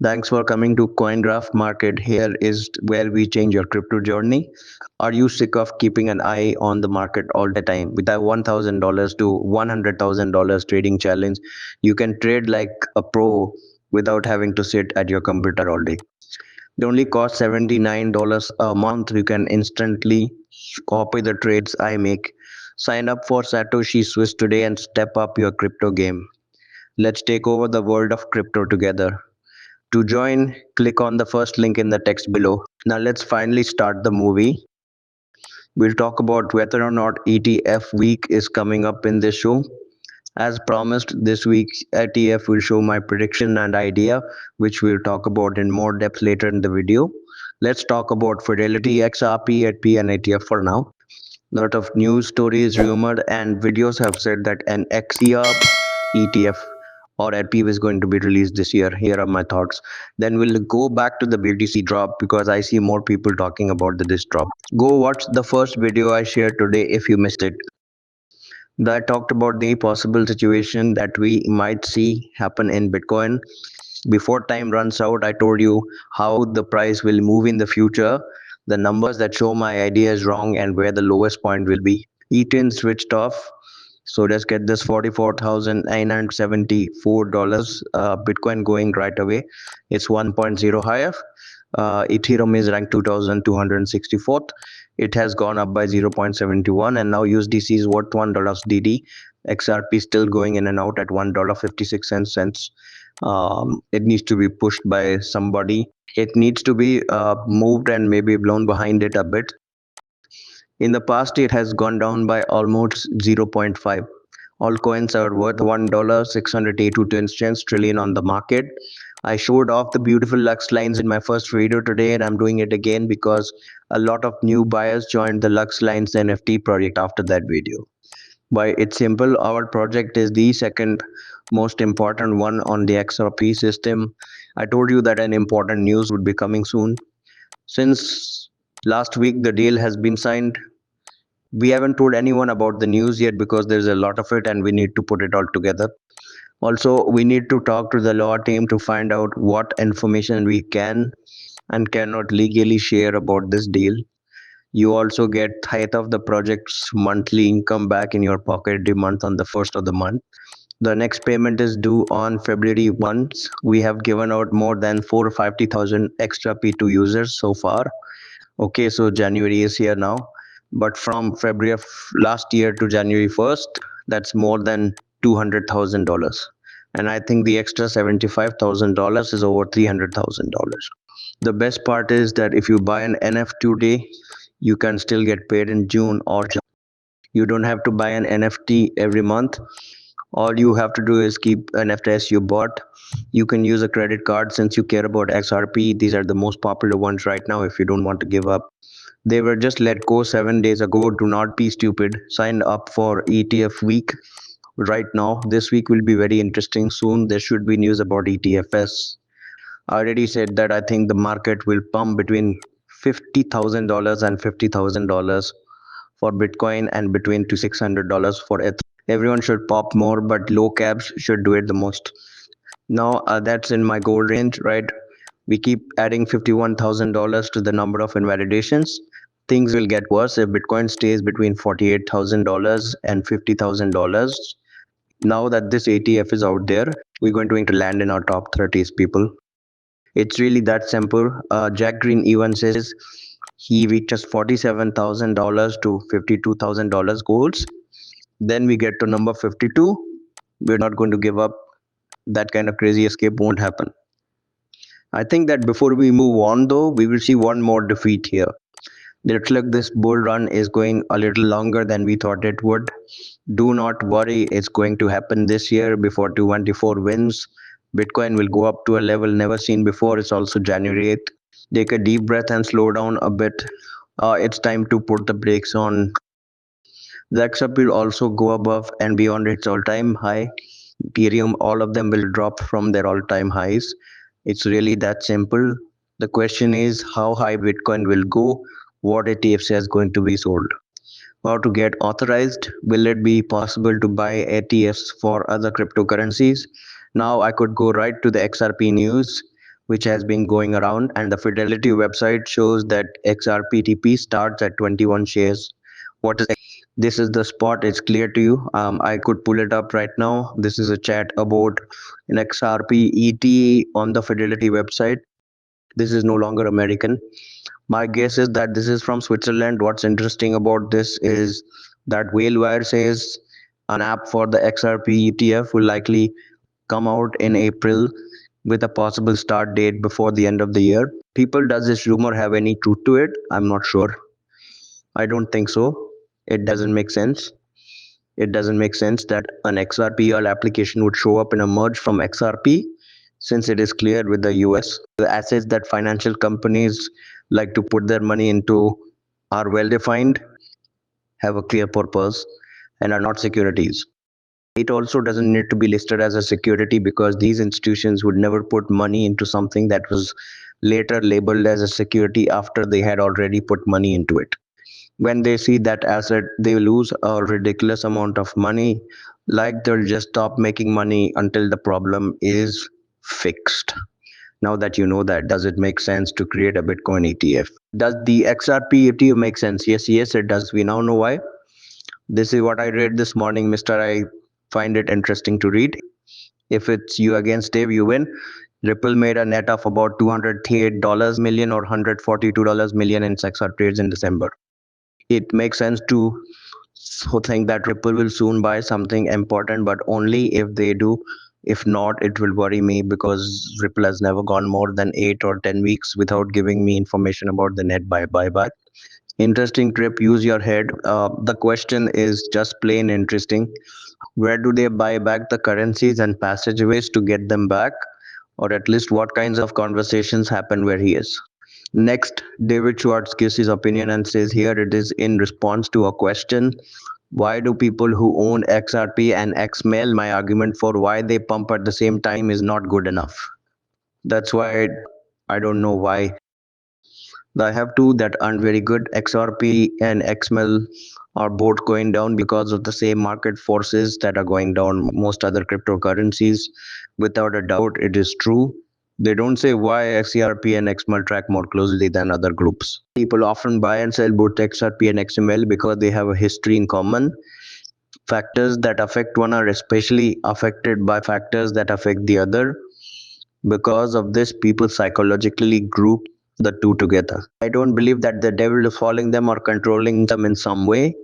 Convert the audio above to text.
Thanks for coming to CoinGraph Market. Here is where we change your crypto journey. Are you sick of keeping an eye on the market all the time? With a $1,000 to $100,000 trading challenge, you can trade like a pro without having to sit at your computer all day. It only costs $79 a month. You can instantly copy the trades I make. Sign up for Satoshi Swiss today and step up your crypto game. Let's take over the world of crypto together. To join, click on the first link in the text below. Now let's finally start the movie. We'll talk about whether or not ETF week is coming up in this show. As promised, this week's ETF will show my prediction and idea, which we'll talk about in more depth later in the video. Let's talk about Fidelity, XRP, HP, and ETF for now. A lot of news stories, rumored, and videos have said that an XRP ETF or LP is going to be released this year. Here are my thoughts. Then we'll go back to the BTC drop because I see more people talking about this drop. Go watch the first video I shared today if you missed it. I talked about the possible situation that we might see happen in Bitcoin. Before time runs out, I told you how the price will move in the future, the numbers that show my idea is wrong, and where the lowest point will be. Eaton switched off. So let's get this $44,974 Bitcoin going right away. It's 1.0 higher. Ethereum is ranked 2,264th. It has gone up by 0.71, and now USDC is worth $1 DD. XRP still going in and out at $1.56. It needs to be pushed by somebody. It needs to be moved and maybe blown behind it a bit. In the past, it has gone down by almost 0.5. All coins are worth $1.682 trillion on the market. I showed off the beautiful Lux lines in my first video today, and I'm doing it again because a lot of new buyers joined the Lux Lines NFT project after that video. Why it's simple, our project is the second most important one on the XRP system. I told you that an important news would be coming soon. Since last week, the deal has been signed. We haven't told anyone about the news yet because there's a lot of it and we need to put it all together. Also, we need to talk to the law team to find out what information we can and cannot legally share about this deal. You also get half of the project's monthly income back in your pocket every month on the first of the month. The next payment is due on February 1. We have given out more than 450,000 extra P2 users so far. Okay, so January is here now. But from February of last year to January 1st, that's more than $200,000. And I think the extra $75,000 is over $300,000. The best part is that if you buy an NF today, you can still get paid in June or July. You don't have to buy an NFT every month. All you have to do is keep NFTs you bought. You can use a credit card since you care about XRP. These are the most popular ones right now if you don't want to give up. They were just let go 7 days ago. Do not be stupid. Sign up for ETF week right now. This week will be very interesting. Soon there should be news about ETFs. I already said that I think the market will pump between $50,000 and $50,000 for Bitcoin and between to $600 for Ethereum. Everyone should pop more, but low caps should do it the most. Now that's in my goal range, right? We keep adding $51,000 to the number of invalidations. Things will get worse if Bitcoin stays between $48,000 and $50,000. Now that this ETF is out there, we're going to land in our top 30s, people. It's really that simple. Jack Green even says he reaches $47,000 to $52,000 goals. Then we get to number 52. We're not going to give up. That kind of crazy escape won't happen. I think that before we move on, though, we will see one more defeat here. It looks like this bull run is going a little longer than we thought it would. Do not worry, it's going to happen this year before 224 wins. Bitcoin will go up to a level never seen before. It's also January 8th. Take a deep breath and slow down a bit. It's time to put the brakes on. The XRP will also go above and beyond its all-time high. Ethereum, all of them will drop from their all-time highs. It's really that simple. The question is how high Bitcoin will go, what ETFs is going to be sold. How to get authorized? Will it be possible to buy ETFs for other cryptocurrencies? Now I could go right to the XRP news. which has been going around, and the Fidelity website shows that XRPTP starts at 21 shares. What is this is the spot, it's clear to you. I could pull it up right now. This is a chat about an XRP on the Fidelity website. This is no longer American. My guess is that this is from Switzerland. What's interesting about this is that Whalewire says an app for the XRP ETF will likely come out in April with a possible start date before the end of the year. People, does this rumor have any truth to it? I'm not sure. I don't think so. It doesn't make sense. It doesn't make sense that an XRP application would show up in a merge from XRP, since it is clear with the US. The assets that financial companies like to put their money into are well defined, have a clear purpose, and are not securities. It also doesn't need to be listed as a security because these institutions would never put money into something that was later labeled as a security after they had already put money into it. When they see that asset, they lose a ridiculous amount of money, like they'll just stop making money until the problem is fixed. Now that you know that, does it make sense to create a Bitcoin ETF? Does the XRP ETF make sense? Yes, it does. We now know why. This is what I read this morning, Mr. I find it interesting to read. If it's you against Dave, you win. Ripple made a net of about $238 million or $142 million in XR trades in December. It makes sense to think that Ripple will soon buy something important, but only if they do. If not, it will worry me because Ripple has never gone more than 8 or 10 weeks without giving me information about the net buyback. Interesting trip, use your head. The question is just plain interesting. Where do they buy back the currencies and passageways to get them back? Or at least what kinds of conversations happen where he is? Next, David Schwartz gives his opinion and says here it is in response to a question: why do people who own XRP and XML? My argument for why they pump at the same time is not good enough. That's why I don't know why. I have two that aren't very good. XRP and XML are both going down because of the same market forces that are going down most other cryptocurrencies. Without a doubt, it is true. They don't say why XRP and XML track more closely than other groups. People often buy and sell both XRP and XML because they have a history in common. Factors that affect one are especially affected by factors that affect the other. Because of this, people psychologically group the two together. I don't believe that the devil is following them or controlling them in some way.